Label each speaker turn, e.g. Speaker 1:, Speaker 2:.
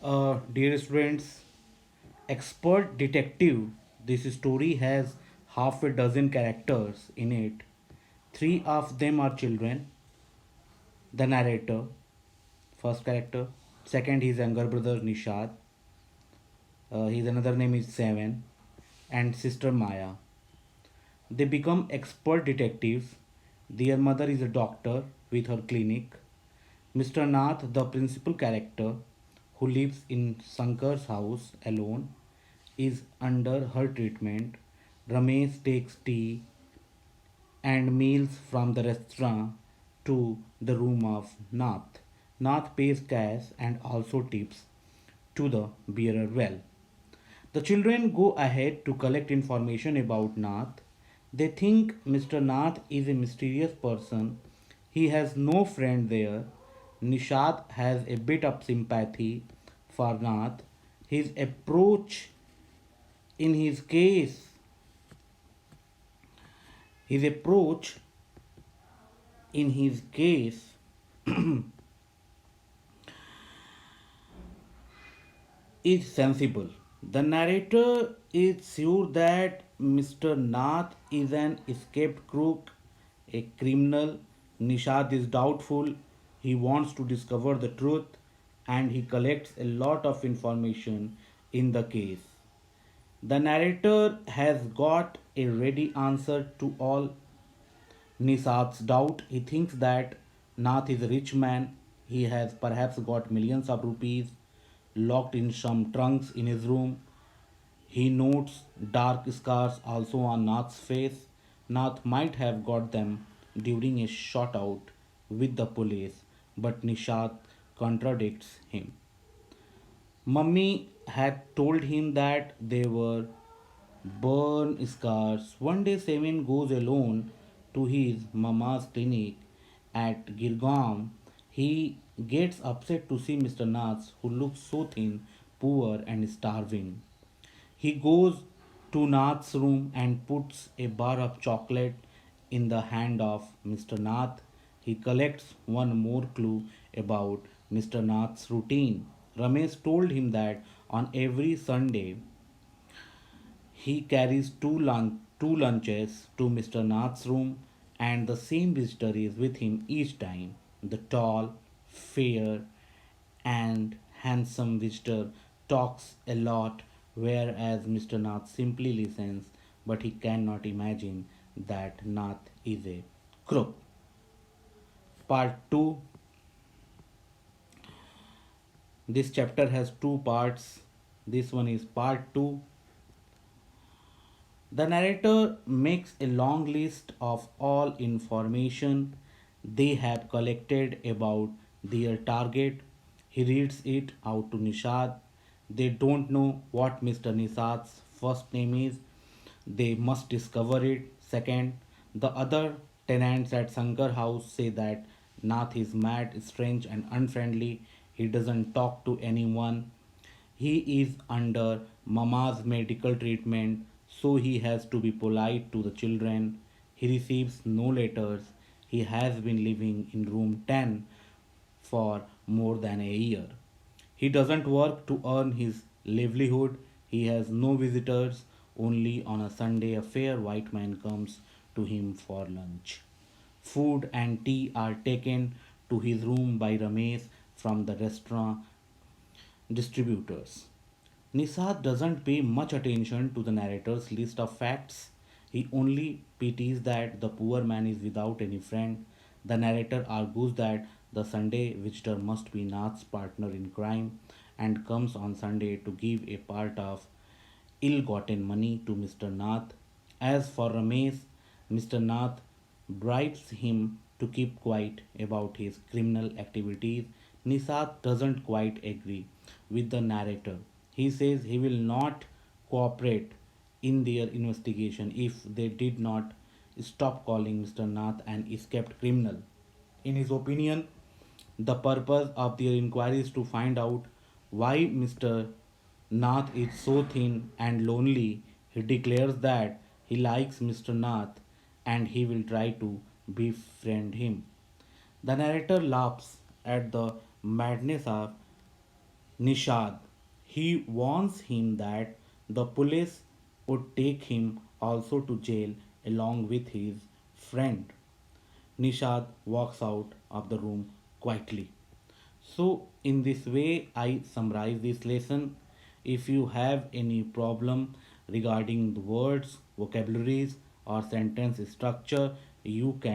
Speaker 1: Dear students, expert detective. This story has half a dozen characters in it. Three of them are children. The narrator, first character. Second, his younger brother Nishad. His another name is Seven, and sister Maya. They become expert detectives. Their mother is a doctor with her clinic. Mr. Nath, the principal character, who lives in Sankar's house alone, is under her treatment. Ramesh takes tea and meals from the restaurant to the room of Nath. Nath pays cash and also tips to the bearer well. The children go ahead to collect information about Nath. They think Mr. Nath is a mysterious person. He has no friend there. Nishad has a bit of sympathy for Nath. His approach in his case, his approach in his case is sensible. The narrator is sure that Mr. Nath is an escaped crook, a criminal. Nishad is doubtful. He wants to discover the truth and he collects a lot of information in the case. The narrator has got a ready answer to all Nisad's doubt. He thinks that Nath is a rich man. He has perhaps got millions of rupees locked in some trunks in his room. He notes dark scars also on Nath's face. Nath might have got them during a shootout with the police, but Nishad contradicts him. Mummy had told him that they were burn scars. One day, Semin goes alone to his mama's clinic at Girgaon. He gets upset to see Mr. Nath, who looks so thin, poor, and starving. He goes to Nath's room and puts a bar of chocolate in the hand of Mr. Nath. He collects one more clue about Mr. Nath's routine. Ramesh told him that on every Sunday he carries two lunches to Mr. Nath's room, and the same visitor is with him each time. The tall, fair, and handsome visitor talks a lot, whereas Mr. Nath simply listens, but he cannot imagine that Nath is a crook. Part 2. This chapter has two parts. This one is part 2. The narrator makes a long list of all information they have collected about their target. He reads it out to Nishad. They don't know what Mr. Nishad's first name is. They must discover it. Second, the other tenants at Sankar house say that Nath is mad, strange, and unfriendly. He doesn't talk to anyone. He is under Mama's medical treatment, so he has to be polite to the children. He receives no letters. He has been living in room 10 for more than a year. He doesn't work to earn his livelihood. He has no visitors. Only on a Sunday, a fair white man comes to him for lunch. Food and tea are taken to his room by Ramesh from the restaurant distributors. Nisad doesn't pay much attention to the narrator's list of facts. He only pities that the poor man is without any friend. The narrator argues that the Sunday visitor must be Nath's partner in crime and comes on Sunday to give a part of ill gotten money to Mr. Nath. As for Ramesh, Mr. Nath bribes him to keep quiet about his criminal activities. Nisat doesn't quite agree with the narrator. He says he will not cooperate in their investigation if they did not stop calling Mr. Nath an escaped criminal. In his opinion, the purpose of their inquiry is to find out why Mr. Nath is so thin and lonely. He declares that he likes Mr. Nath and he will try to befriend him. The narrator laughs at the madness of Nishad. He warns him that the police would take him also to jail along with his friend. Nishad walks out of the room quietly. So, in this way, I summarize this lesson. If you have any problem regarding the words, vocabularies, or sentence structure, you can